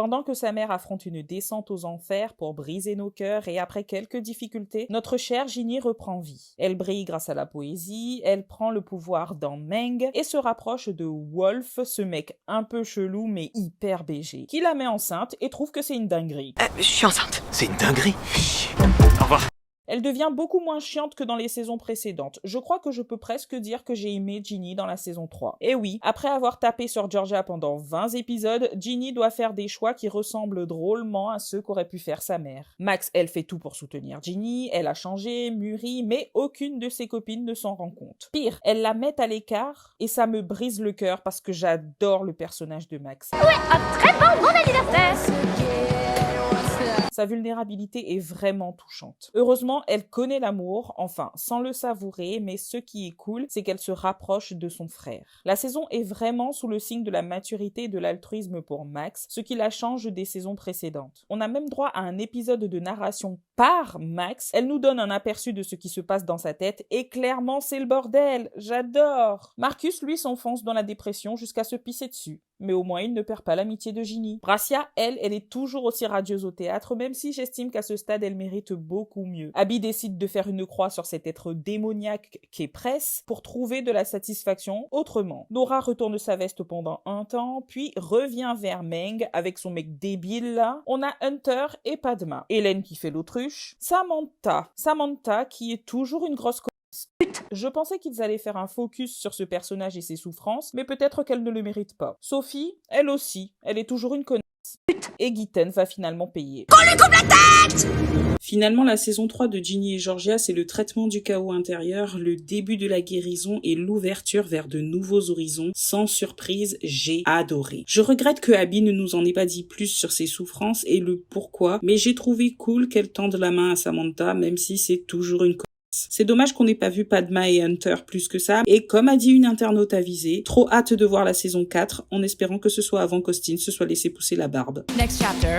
Pendant que sa mère affronte une descente aux enfers pour briser nos cœurs et après quelques difficultés, notre chère Ginny reprend vie. Elle brille grâce à la poésie, elle prend le pouvoir dans Meng et se rapproche de Wolf, ce mec un peu chelou mais hyper BG, qui la met enceinte et trouve que c'est une dinguerie. Je suis enceinte. C'est une dinguerie. Au revoir. Elle devient beaucoup moins chiante que dans les saisons précédentes. Je crois que je peux presque dire que j'ai aimé Ginny dans la saison 3. Et oui, après avoir tapé sur Georgia pendant 20 épisodes, Ginny doit faire des choix qui ressemblent drôlement à ceux qu'aurait pu faire sa mère. Max, elle fait tout pour soutenir Ginny, elle a changé, mûri, mais aucune de ses copines ne s'en rend compte. Pire, elle la met à l'écart et ça me brise le cœur parce que j'adore le personnage de Max. Ouais, un très bon anniversaire. Sa vulnérabilité est vraiment touchante. Heureusement, elle connaît l'amour, enfin, sans le savourer, mais ce qui est cool, c'est qu'elle se rapproche de son frère. La saison est vraiment sous le signe de la maturité et de l'altruisme pour Max, ce qui la change des saisons précédentes. On a même droit à un épisode de narration par Max. Elle nous donne un aperçu de ce qui se passe dans sa tête, et clairement, c'est le bordel. J'adore. Marcus, lui, s'enfonce dans la dépression jusqu'à se pisser dessus. Mais au moins il ne perd pas l'amitié de Ginny. Bracia, elle est toujours aussi radieuse au théâtre, même si j'estime qu'à ce stade, elle mérite beaucoup mieux. Abby décide de faire une croix sur cet être démoniaque qu'est Press pour trouver de la satisfaction autrement. Nora retourne sa veste pendant un temps, puis revient vers Meng avec son mec débile là. On a Hunter et Padma. Hélène qui fait l'autruche. Samantha qui est toujours une grosse Je pensais qu'ils allaient faire un focus sur ce personnage et ses souffrances, mais peut-être qu'elle ne le mérite pas. Sophie, elle aussi, elle est toujours une connasse. Et Gitten va finalement payer. Finalement, la saison 3 de Ginny et Georgia, c'est le traitement du chaos intérieur, le début de la guérison et l'ouverture vers de nouveaux horizons. Sans surprise, j'ai adoré. Je regrette que Abby ne nous en ait pas dit plus sur ses souffrances et le pourquoi, mais j'ai trouvé cool qu'elle tende la main à Samantha, même si c'est toujours une connasse. C'est dommage qu'on n'ait pas vu Padma et Hunter plus que ça, et comme a dit une internaute avisée, trop hâte de voir la saison 4, en espérant que ce soit avant qu'Austin se soit laissé pousser la barbe. Next chapter.